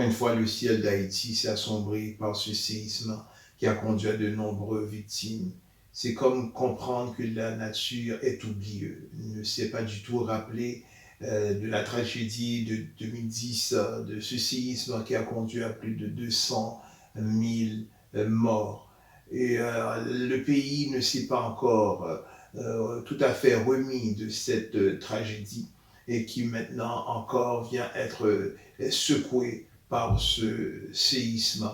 une fois, le ciel d'Haïti s'est assombri par ce séisme qui a conduit à de nombreuses victimes. C'est comme comprendre que la nature est oublieuse, ne s'est pas du tout rappelé de la tragédie de 2010, de ce séisme qui a conduit à plus de 200 000 morts. Et le pays ne s'est pas encore tout à fait remis de cette tragédie et qui maintenant encore vient être secoué par ce séisme.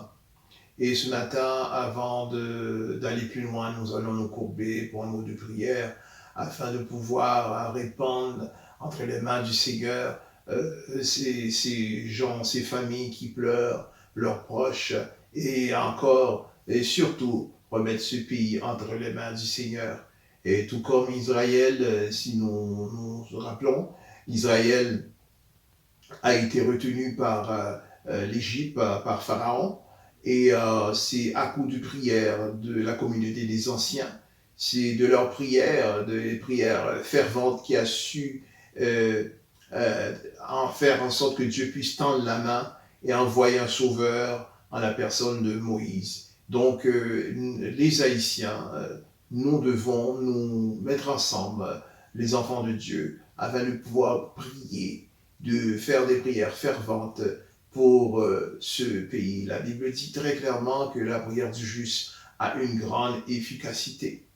Et ce matin, avant d'aller plus loin, nous allons nous courber pour un mot de prière afin de pouvoir répandre entre les mains du Seigneur ces gens, ces familles qui pleurent, leurs proches, et encore, et surtout, remettre ce pays entre les mains du Seigneur. Et tout comme Israël, si nous nous rappelons, Israël a été retenu par l'Égypte, par Pharaon, et c'est à coup de prière de la communauté des anciens, c'est de leurs prières, des prières ferventes qui a su en faire en sorte que Dieu puisse tendre la main et envoyer un sauveur en la personne de Moïse. Donc les Haïtiens, nous devons nous mettre ensemble, les enfants de Dieu, afin de pouvoir prier, de faire des prières ferventes pour ce pays. La Bible dit très clairement que la prière du juste a une grande efficacité.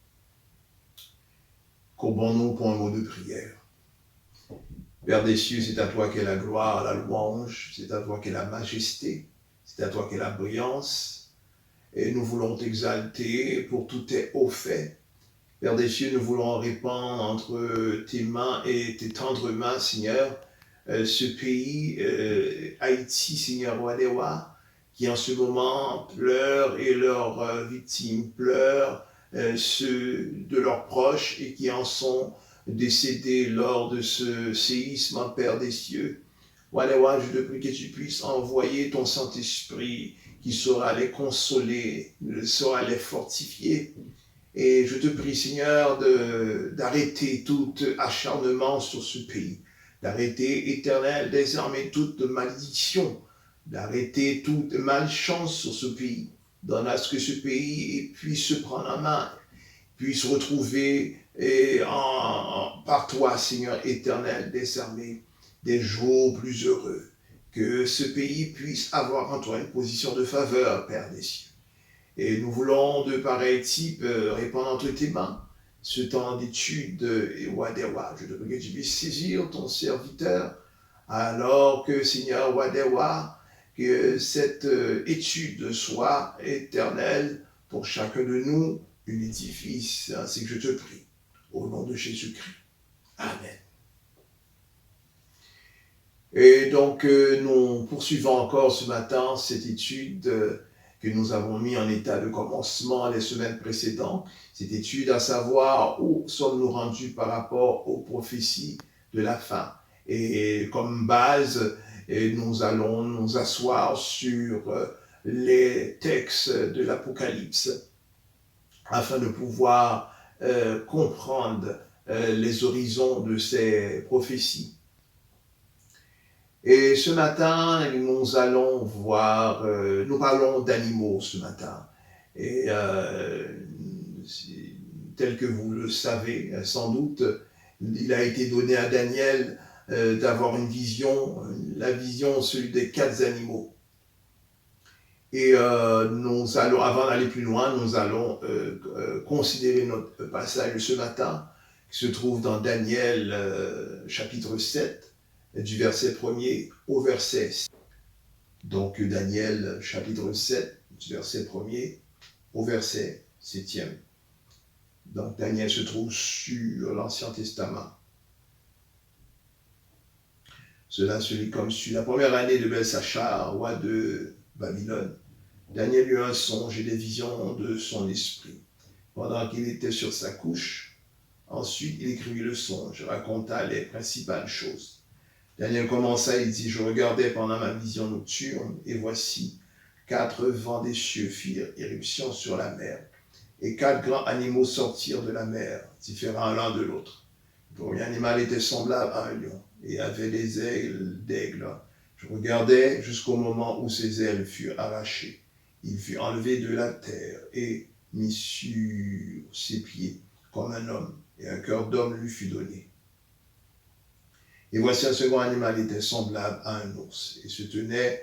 Courbons-nous pour un mot de prière. Père des cieux, c'est à toi qu'est la gloire, la louange, c'est à toi qu'est la majesté, c'est à toi qu'est la brillance. Et nous voulons t'exalter pour tous tes hauts faits. Père des cieux, nous voulons répandre entre tes mains et tes tendres mains, Seigneur, ce pays, Haïti, Seigneur Wadewa, qui en ce moment pleure et leurs victimes pleurent, ceux de leurs proches et qui en sont décédés lors de ce séisme, Père des cieux. Wadewa, je te prie que tu puisses envoyer ton Saint-Esprit qui saura les consoler, saura les fortifier. Et je te prie, Seigneur, d'arrêter tout acharnement sur ce pays, d'arrêter, Éternel, désormais toute malédiction, d'arrêter toute malchance sur ce pays. Donne à ce que ce pays puisse se prendre en main, puisse retrouver par toi, Seigneur éternel, désormais des jours plus heureux. Que ce pays puisse avoir en toi une position de faveur, Père des cieux. Et nous voulons de pareils types répandre entre tes mains ce temps d'étude et Wadewa. Je te prie que tu puisses saisir ton serviteur alors que, Seigneur Wadewa, que cette étude soit éternelle pour chacun de nous, un édifice, ainsi que je te prie, au nom de Jésus-Christ. Amen. Et donc, nous poursuivons encore ce matin cette étude que nous avons mis en état de commencement les semaines précédentes, cette étude à savoir où sommes-nous rendus par rapport aux prophéties de la fin. Et comme base, nous allons nous asseoir sur les textes de l'Apocalypse afin de pouvoir comprendre les horizons de ces prophéties. Et ce matin, nous allons voir, nous parlons d'animaux ce matin. Et tel que vous le savez, sans doute, il a été donné à Daniel d'avoir une vision, la vision, celui des 4 animaux. Et nous allons, avant d'aller plus loin, nous allons considérer notre passage ce matin, qui se trouve dans Daniel chapitre 7, du verset 1er au verset 6. Donc Daniel chapitre 7, du verset 1er au verset 7e. Donc Daniel se trouve sur l'Ancien Testament. Cela se lit comme suit. La première année de Belsachar, roi de Babylone, Daniel eut un songe et des visions de son esprit. Pendant qu'il était sur sa couche, ensuite il écrivit le songe, raconta les principales choses. Daniel commença et dit, je regardais pendant ma vision nocturne, et voici, 4 vents des cieux firent irruption sur la mer, et 4 grands animaux sortirent de la mer, différents l'un de l'autre. Le premier animal était semblable à un lion, et avait des ailes d'aigle, Je regardais jusqu'au moment où ses ailes furent arrachées. Il fut enlevé de la terre et mis sur ses pieds comme un homme, et un cœur d'homme lui fut donné. Et voici un second animal était semblable à un ours, et se tenait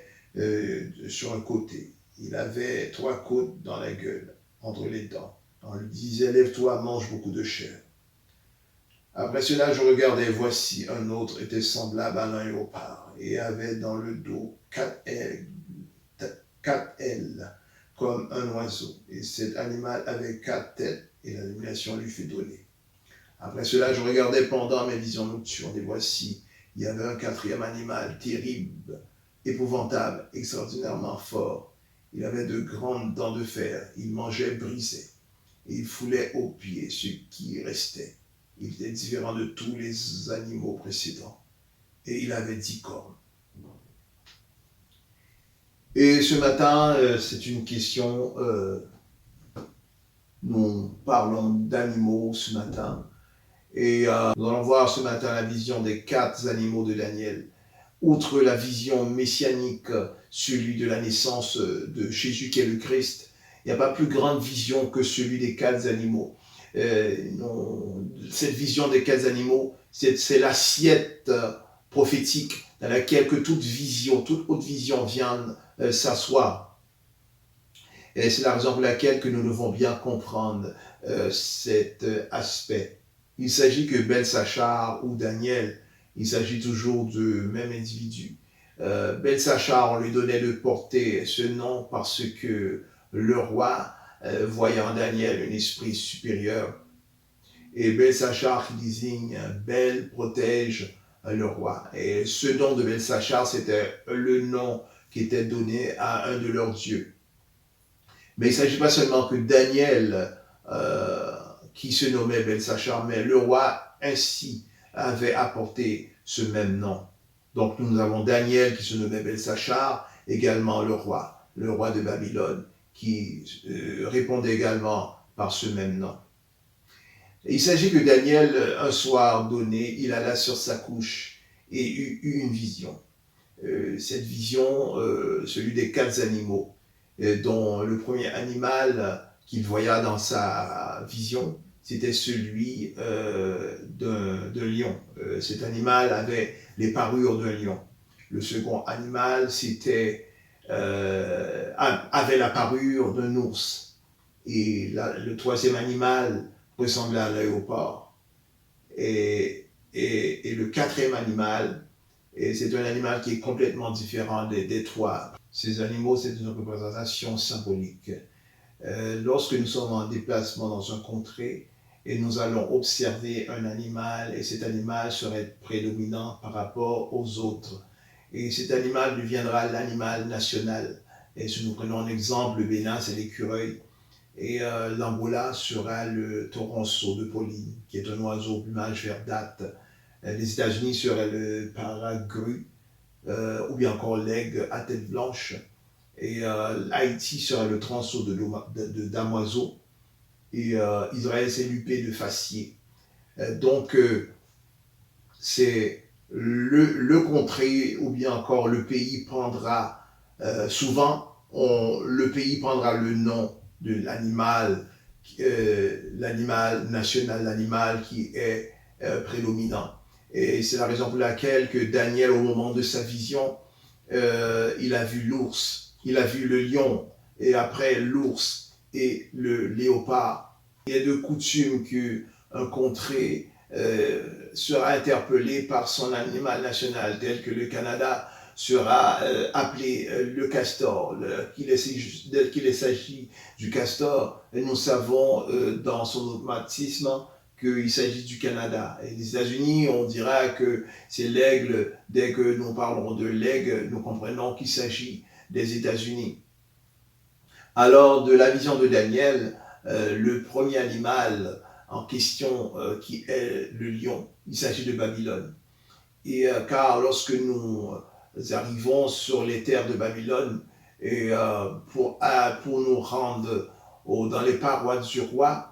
sur un côté. Il avait 3 côtes dans la gueule, entre les dents. On lui disait, lève-toi, mange beaucoup de chair. Après cela, je regardais, voici un autre était semblable à un léopard, et avait dans le dos 4 ailes, comme un oiseau. Et cet animal avait 4 têtes, et l'illumination lui fut donnée. Après cela, je regardais pendant mes visions nocturnes, et voici, il y avait un 4e animal, terrible, épouvantable, extraordinairement fort. Il avait de grandes dents de fer, il mangeait brisé, et il foulait aux pieds ce qui restait. Il était différent de tous les animaux précédents, et il avait 10 cornes. Et ce matin, c'est une question, nous parlons d'animaux ce matin, et nous allons voir ce matin la vision des 4 animaux de Daniel. Outre la vision messianique, celui de la naissance de Jésus qui est le Christ, il n'y a pas plus grande vision que celui des 4 animaux. Cette vision des 4 animaux, c'est l'assiette prophétique dans laquelle que toute haute vision vient s'asseoir. Et c'est la raison pour laquelle que nous devons bien comprendre cet aspect. Il s'agit que Beltsachar ou Daniel, il s'agit toujours du même individu. Beltsachar, on lui donnait de porter ce nom parce que le roi voyait en Daniel un esprit supérieur. Et Beltsachar qui désigne Bel protège le roi. Et ce nom de Beltsachar, c'était le nom qui était donné à un de leurs dieux. Mais il ne s'agit pas seulement que Daniel, qui se nommait Beltsachar, mais le roi ainsi avait apporté ce même nom. Donc nous avons Daniel qui se nommait Beltsachar, également le roi de Babylone, qui répondait également par ce même nom. Et il s'agit que Daniel, un soir donné, il alla sur sa couche et eut une vision. Cette vision, celui des 4 animaux, dont le premier animal qu'il voya dans sa vision, c'était celui d'un lion. Cet animal avait les parures d'un lion. Le second animal avait la parure d'un ours. Et le 3e animal ressemblait à un léopard. Et le 4e animal, c'est un animal qui est complètement différent des 3. Ces animaux, c'est une représentation symbolique. Lorsque nous sommes en déplacement dans un contrée, et nous allons observer un animal, et cet animal serait prédominant par rapport aux autres. Et cet animal deviendra l'animal national. Et si nous prenons un exemple, le Bénin, c'est l'écureuil. Et l'Angola sera le toronceau de Pauline, qui est un oiseau au plumage verdâtre. Les États-Unis seraient le paragru, ou bien encore l'aigle à tête blanche. Et Haïti sera le tranceau de damoiseau. Et Israël, c'est l'upé de facier. Donc, c'est le contrée, ou bien encore le pays prendra, souvent, le pays prendra le nom de l'animal national, l'animal qui est prédominant. Et c'est la raison pour laquelle que Daniel, au moment de sa vision, il a vu l'ours, il a vu le lion, et après l'ours et le léopard. Il est de coutume qu'un contrée sera interpellé par son animal national, tel que le Canada sera appelé le castor. Qu'il s'agit du castor, et nous savons dans son automatisme qu'il s'agit du Canada. Et les États-Unis, on dira que c'est l'aigle. Dès que nous parlons de l'aigle, nous comprenons qu'il s'agit des États-Unis. Alors, de la vision de Daniel, le premier animal en question, qui est le lion, il s'agit de Babylone. Et car lorsque nous arrivons sur les terres de Babylone, et pour nous rendre dans les parois du roi,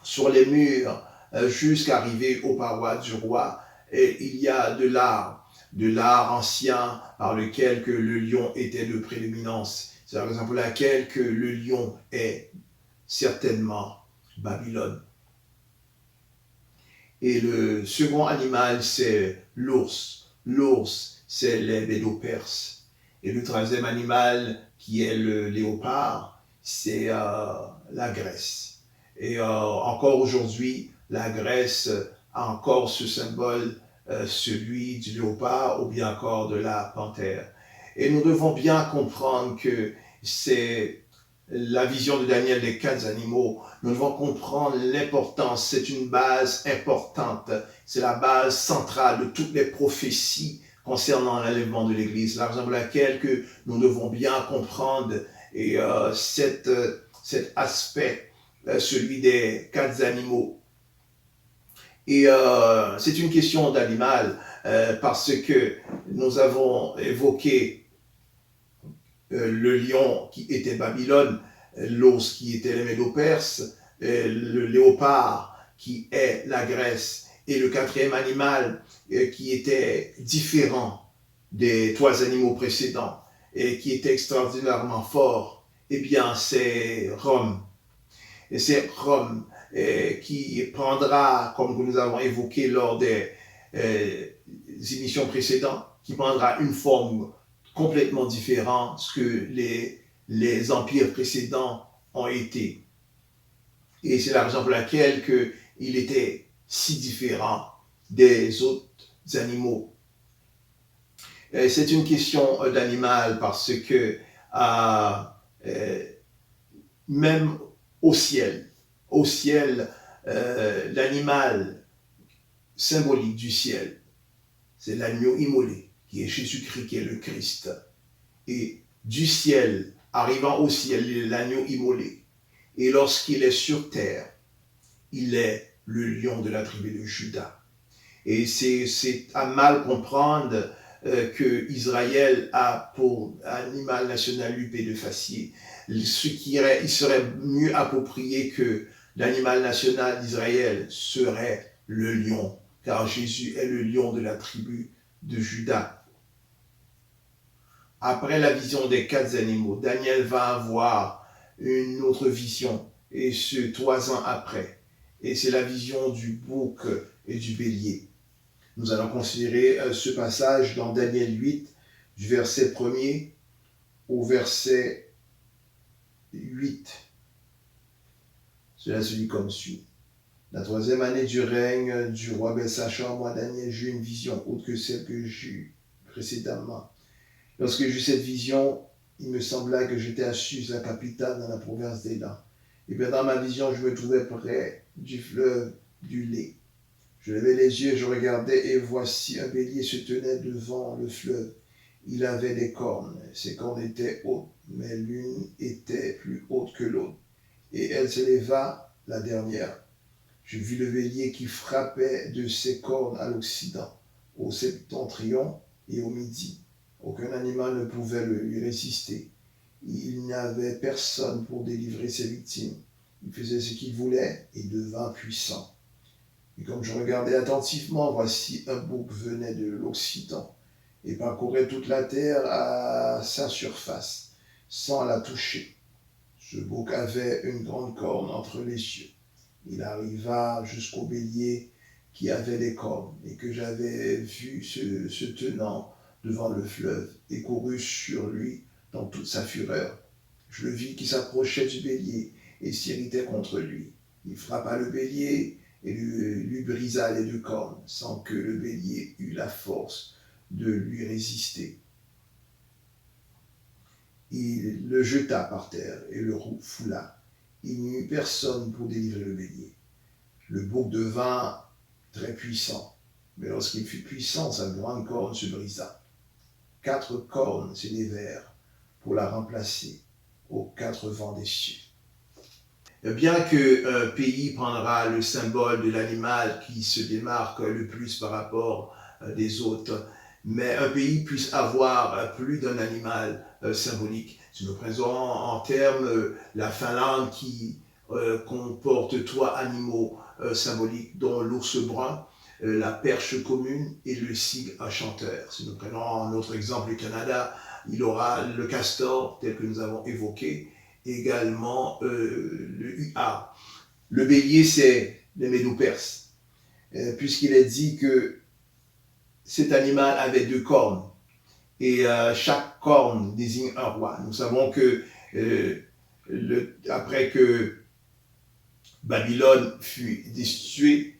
sur les murs, jusqu'à arriver aux parois du roi, et il y a de l'art de l'art ancien par lequel que le lion était de prédominance. C'est la raison pour laquelle que le lion est certainement Babylone. Et le second animal, c'est l'ours. L'ours, c'est les Médo-Perses. Et le troisième animal, qui est le léopard, c'est la Grèce. Et encore aujourd'hui, la Grèce a encore ce symbole, celui du léopard ou bien encore de la panthère. Et nous devons bien comprendre que c'est la vision de Daniel des 4 animaux. Nous devons comprendre l'importance, c'est une base importante, c'est la base centrale de toutes les prophéties concernant l'enlèvement de l'Église. La raison pour laquelle que nous devons bien comprendre et, cet aspect, celui des 4 animaux. Et c'est une question d'animal parce que nous avons évoqué le lion qui était Babylone, l'ours qui était les Médo-Perses, le léopard qui est la Grèce, et le 4e animal qui était différent des 3 animaux précédents et qui était extraordinairement fort, eh bien c'est Rome. Et c'est Rome qui prendra, comme nous avons évoqué lors des émissions précédentes, qui prendra une forme complètement différente que les empires précédents ont été. Et c'est la raison pour laquelle il était si différent des autres animaux. C'est une question d'animal parce que même au ciel, l'animal symbolique du ciel, c'est l'agneau immolé, qui est Jésus-Christ, qui est le Christ. Et du ciel, arrivant au ciel, il est l'agneau immolé. Et lorsqu'il est sur terre, il est le lion de la tribu de Juda. Et c'est à mal comprendre que Israël a pour animal national l'épée de Fassier. Il serait mieux approprié que l'animal national d'Israël serait le lion, car Jésus est le lion de la tribu de Juda. Après la vision des 4 animaux, Daniel va avoir une autre vision, et ce 3 ans après. Et c'est la vision du bouc et du bélier. Nous allons considérer ce passage dans Daniel 8, du verset 1er au verset 8. Cela se dit comme suit. La 3e année du règne du roi Belshazzar, moi Daniel, j'eus une vision autre que celle que j'eus précédemment. Lorsque j'eus cette vision, il me sembla que j'étais à Suse, la capitale, dans la province d'Élan. Et bien dans ma vision, je me trouvais près du fleuve du lait. Je levai les yeux, je regardais, et voici un bélier se tenait devant le fleuve. Il avait des cornes. Ses cornes étaient hautes, mais l'une était plus haute que l'autre. Et elle s'éleva, la dernière. Je vis le bélier qui frappait de ses cornes à l'occident, au septentrion et au midi. Aucun animal ne pouvait lui résister. Il n'y avait personne pour délivrer ses victimes. Il faisait ce qu'il voulait et devint puissant. Et comme je regardais attentivement, voici un bouc venait de l'Occident et parcourait toute la terre à sa surface, sans la toucher. Ce bouc avait une grande corne entre les yeux. Il arriva jusqu'au bélier qui avait des cornes et que j'avais vu se tenant devant le fleuve et courut sur lui dans toute sa fureur. Je le vis qui s'approchait du bélier et s'irritait contre lui. Il frappa le bélier et lui brisa les 2 cornes, sans que le bélier eût la force de lui résister. Il le jeta par terre et le foula. Il n'y eut personne pour délivrer le bélier. Le bouc devint très puissant, mais lorsqu'il fut puissant, sa grande corne se brisa. 4 cornes s'élevèrent pour la remplacer aux 4 vents des cieux. Bien qu'un pays prendra le symbole de l'animal qui se démarque le plus par rapport des autres, mais un pays puisse avoir plus d'un animal symbolique. Si nous prenons en termes la Finlande qui comporte 3 animaux symboliques, dont l'ours brun, la perche commune et le cygne un chanteur. Si nous prenons un autre exemple, le Canada, il aura le castor, tel que nous avons évoqué, également le huard. Le bélier, c'est les Médo-Perses, puisqu'il est dit que cet animal avait 2 cornes, et chaque corne désigne un roi. Nous savons que après que Babylone fut destituée,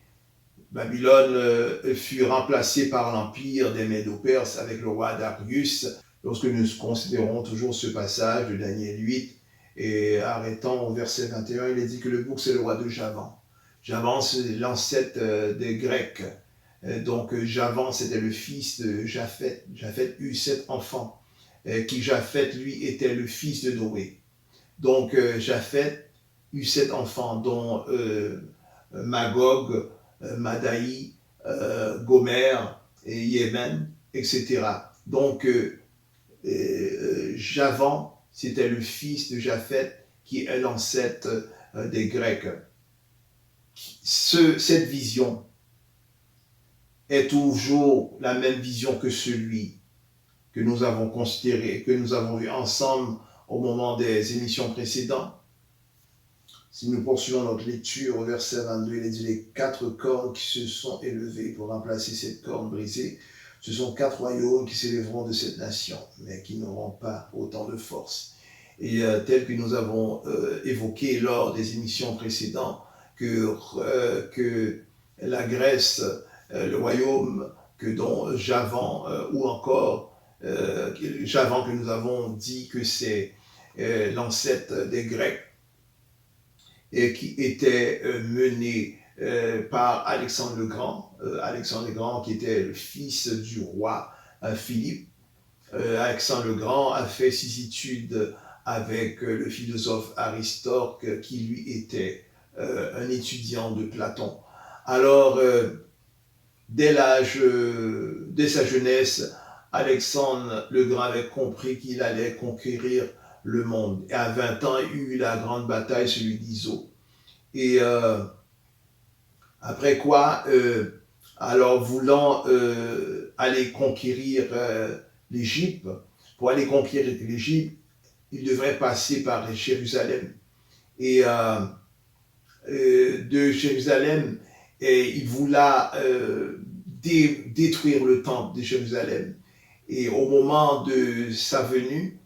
Babylone fut remplacée par l'empire des Médo-Perses avec le roi Darius. Lorsque nous considérons toujours ce passage de Daniel 8, et arrêtant au verset 21, il est dit que le bouc, c'est le roi de Javan. Javan, c'est l'ancêtre des Grecs. Donc Javan, c'était le fils de Japhet. Japhet eut 7 enfants, qui Japhet, lui, était le fils de Noé. Donc Japhet eut 7 enfants, dont Magog, Madaï, Gomer, et Yémen, etc. Donc Javan, c'était le fils de Japhet, qui est l'ancêtre des Grecs. Cette vision est toujours la même vision que celui que nous avons considéré, que nous avons vu ensemble au moment des émissions précédentes. Si nous poursuivons notre lecture au verset 22, il est dit les 4 cornes qui se sont élevées pour remplacer cette corne brisée. Ce sont 4 royaumes qui s'élèveront de cette nation, mais qui n'auront pas autant de force. Et tel que nous avons évoqué lors des émissions précédentes, que la Grèce, le royaume dont Javan, ou encore Javan que nous avons dit que c'est l'ancêtre des Grecs, et qui était mené par Alexandre le Grand. Alexandre le Grand qui était le fils du roi Philippe. Alexandre le Grand a fait ses études avec le philosophe Aristote, qui lui était un étudiant de Platon. Alors, dès sa jeunesse, Alexandre le Grand avait compris qu'il allait conquérir le monde. Et à 20 ans, il eut la grande bataille, celui d'Iso. Et après quoi, alors voulant aller conquérir l'Égypte, pour aller conquérir l'Égypte, il devrait passer par Jérusalem. Et de Jérusalem, il voulait détruire le temple de Jérusalem. Et au moment de sa venue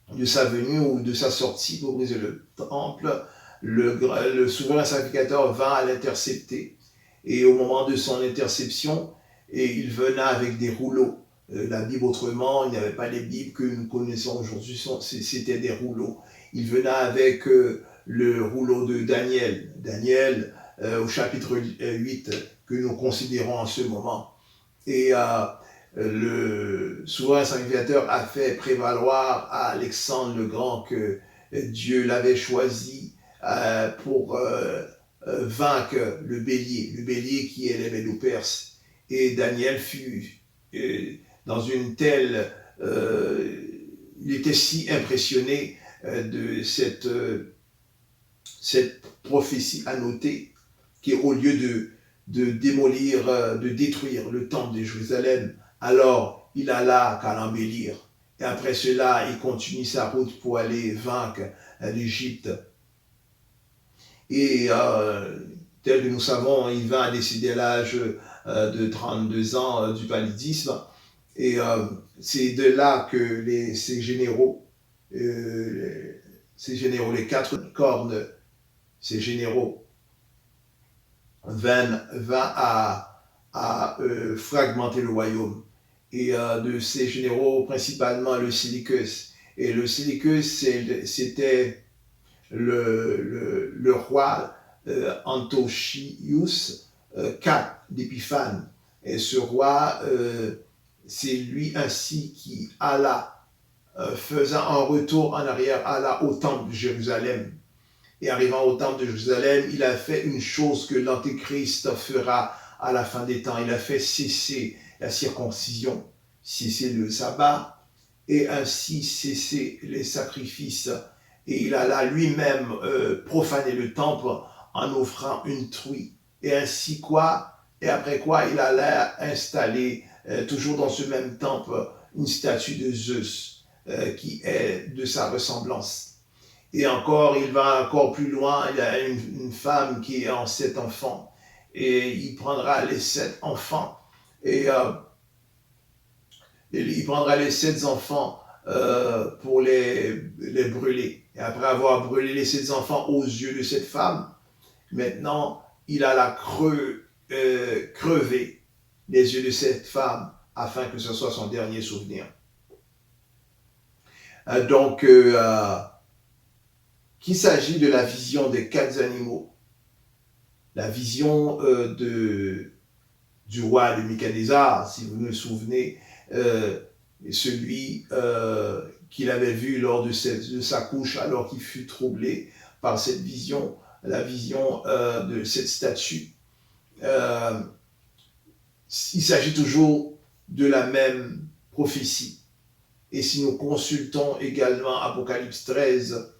ou de sa sortie pour briser le temple, le souverain sacrificateur vint à l'intercepter. Et au moment de son interception, il venait avec des rouleaux. La Bible autrement, il n'y avait pas les Bibles que nous connaissons aujourd'hui, c'était des rouleaux. Il venait avec le rouleau de Daniel. Daniel, au chapitre 8, que nous considérons en ce moment. Et le souverain sacrificateur a fait prévaloir à Alexandre le Grand que Dieu l'avait choisi pour vaincre le bélier qui est les Médo-Perses. Et Daniel fut dans une telle... il était si impressionné de cette prophétie annotée qu'au lieu de démolir, de détruire le temple de Jérusalem, alors il alla qu'à l'embellir. Et après cela, il continue sa route pour aller vaincre l'Égypte. Et tel que nous savons, il va décéder à l'âge de 32 ans du paludisme. Et c'est de là que ces généraux, les 4 cornes, ces généraux, vinrent à fragmenter le royaume. Et de ces généraux, principalement le Séleucus. Et le Séleucus, c'était le roi Antiochus IV d'Épiphane. Et ce roi, c'est lui ainsi qui alla, faisant un retour en arrière, alla au temple de Jérusalem. Et arrivant au temple de Jérusalem, il a fait une chose que l'Antéchrist fera à la fin des temps. Il a fait cesser la circoncision, cesser le sabbat, et ainsi cesser les sacrifices. Et il alla lui-même profaner le temple en offrant une truie. Et ainsi quoi? et après quoi il allait installer, toujours dans ce même temple, une statue de Zeus qui est de sa ressemblance. Et encore, il va encore plus loin, il y a une femme qui est en 7 enfants, et il prendra les 7 enfants, et il prendra les 7 enfants pour les brûler. Et après avoir brûlé les 7 enfants aux yeux de cette femme, maintenant, il a crevé les yeux de cette femme afin que ce soit son dernier souvenir. Donc, qu'il s'agit de la vision des 4 animaux, la vision du roi de Nebuchadnezzar, si vous vous souvenez, celui qu'il avait vu lors de sa couche alors qu'il fut troublé par cette vision, la vision de cette statue. Il s'agit toujours de la même prophétie. Et si nous consultons également Apocalypse 13,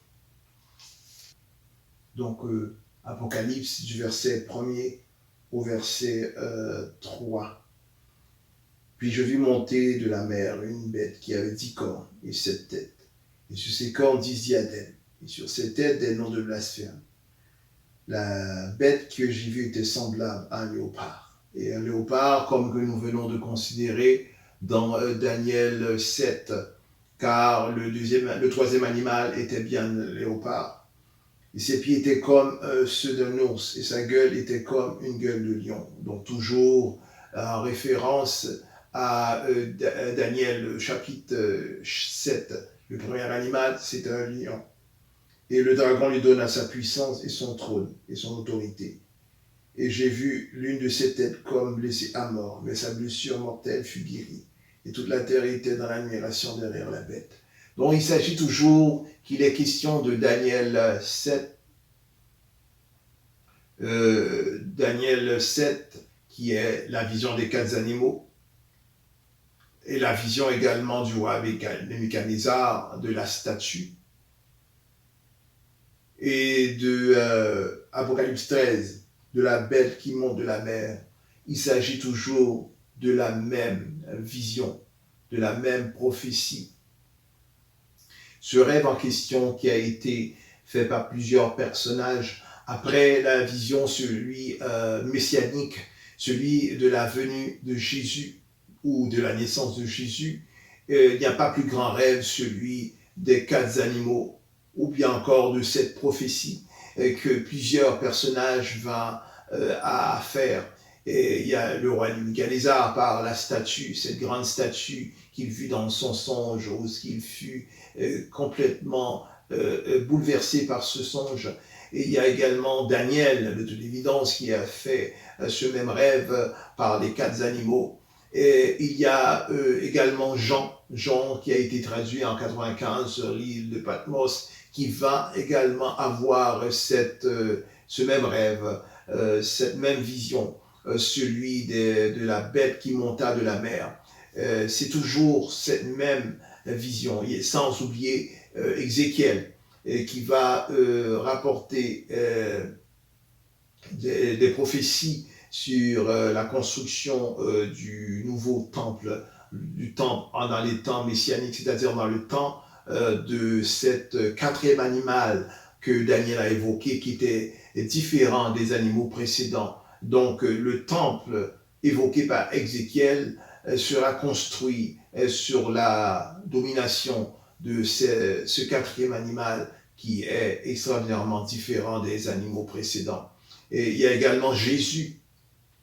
donc Apocalypse du verset 1er au verset 3. Puis je vis monter de la mer une bête qui avait 10 cornes et 7 têtes. Et sur ses cornes 10 diadèmes, et sur ses têtes des noms de blasphème. La bête que j'ai vue était semblable à un léopard. Et un léopard, comme que nous venons de considérer dans Daniel 7, car le troisième animal était bien le léopard. Et ses pieds étaient comme ceux d'un ours, et sa gueule était comme une gueule de lion. Donc toujours en référence à Daniel chapitre 7. Le premier animal, c'est un lion. Et le dragon lui donna sa puissance et son trône et son autorité. Et j'ai vu l'une de ses têtes comme blessée à mort, mais sa blessure mortelle fut guérie. Et toute la terre était dans l'admiration derrière la bête. Donc il s'agit toujours qu'il est question de Daniel 7. Daniel 7, qui est la vision des 4 animaux, et la vision également du roi Nebuchadnezzar, de la statue, et de Apocalypse 13, de la bête qui monte de la mer. Il s'agit toujours de la même vision, de la même prophétie. Ce rêve en question qui a été fait par plusieurs personnages, après la vision, celui messianique, celui de la venue de Jésus ou de la naissance de Jésus, il n'y a pas plus grand rêve, celui des 4 animaux, ou bien encore de cette prophétie que plusieurs personnages vont à faire. Et il y a le roi Nebuchadnezzar par la statue, cette grande statue qu'il vit dans son songe, où il fut complètement bouleversé par ce songe. Et il y a également Daniel, de toute évidence, qui a fait ce même rêve par les 4 animaux. Et il y a également Jean qui a été traduit en 95 sur l'île de Patmos, qui va également avoir ce même rêve, cette même vision, celui de la bête qui monta de la mer. C'est toujours cette même vision, sans oublier Ézéchiel, qui va rapporter des prophéties sur la construction du nouveau temple, du temple dans les temps messianiques, c'est-à-dire dans le temps de cette 4e animal que Daniel a évoqué, qui était différent des animaux précédents. Donc le temple évoqué par Ézéchiel sera construit sur la domination de ce 4e animal qui est extraordinairement différent des animaux précédents. Et il y a également Jésus,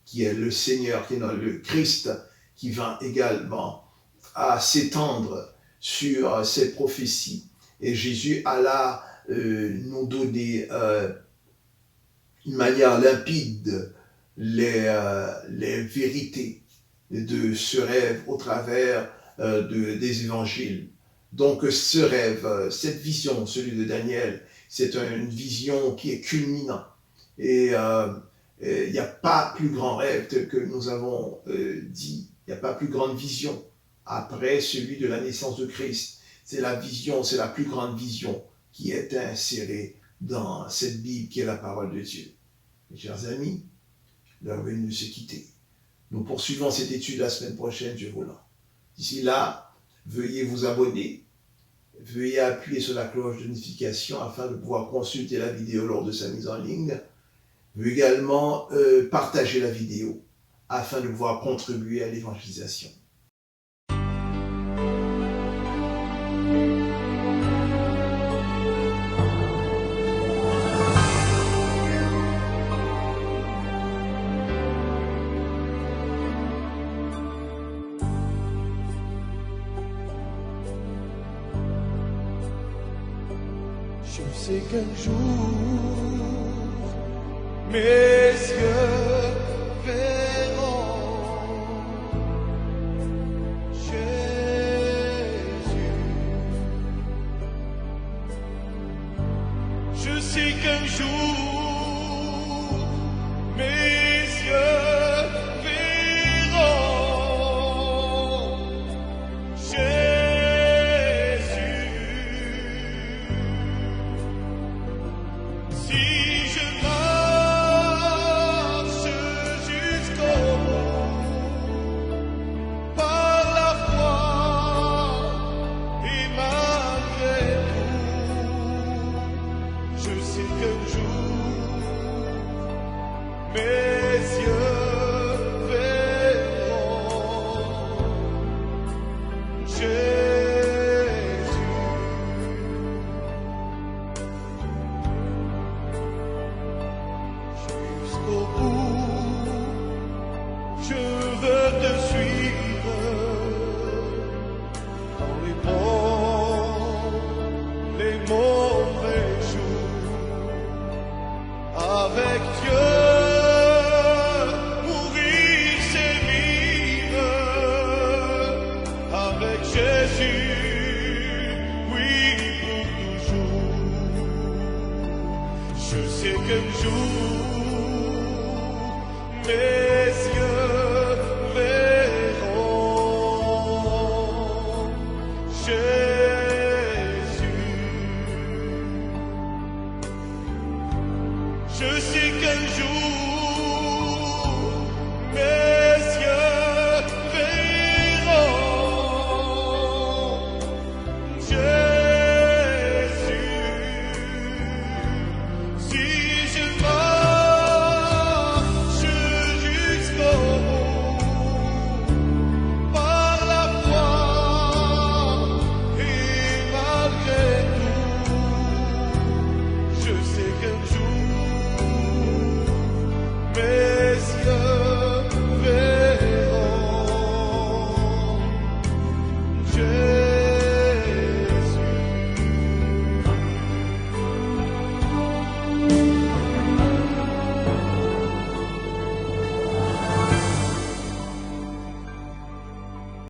qui est le Seigneur, qui est le Christ, qui va également à s'étendre sur cette prophétie. Et Jésus alla nous donner d'une manière limpide les vérités de ce rêve au travers des évangiles. Donc ce rêve, cette vision, celui de Daniel, c'est une vision qui est culminante. Et il n'y a pas plus grand rêve tel que nous avons dit, il n'y a pas plus grande vision après celui de la naissance de Christ. C'est la vision, c'est la plus grande vision qui est insérée dans cette Bible qui est la parole de Dieu. Mes chers amis, l'heure venue de se quitter. Nous poursuivons cette étude la semaine prochaine, Dieu voulant. D'ici là, veuillez vous abonner, veuillez appuyer sur la cloche de notification afin de pouvoir consulter la vidéo lors de sa mise en ligne. Veuillez également partager la vidéo afin de pouvoir contribuer à l'évangélisation. Je sais qu'un jour, mes yeux verront Jésus. Je sais qu'un jour, mes yeux verront Jésus. Si je marche jusqu'au bout, par la foi et malgré tout, je sais qu'un jour, mes yeux verront Jésus. Jusqu'au bout, je veux te suivre dans les bons, les mauvais jours. Avec Dieu, mourir c'est vivre. Avec Jésus, oui pour toujours. Je sais qu'un jour, mes yeux verront Jésus. Je sais qu'un jour,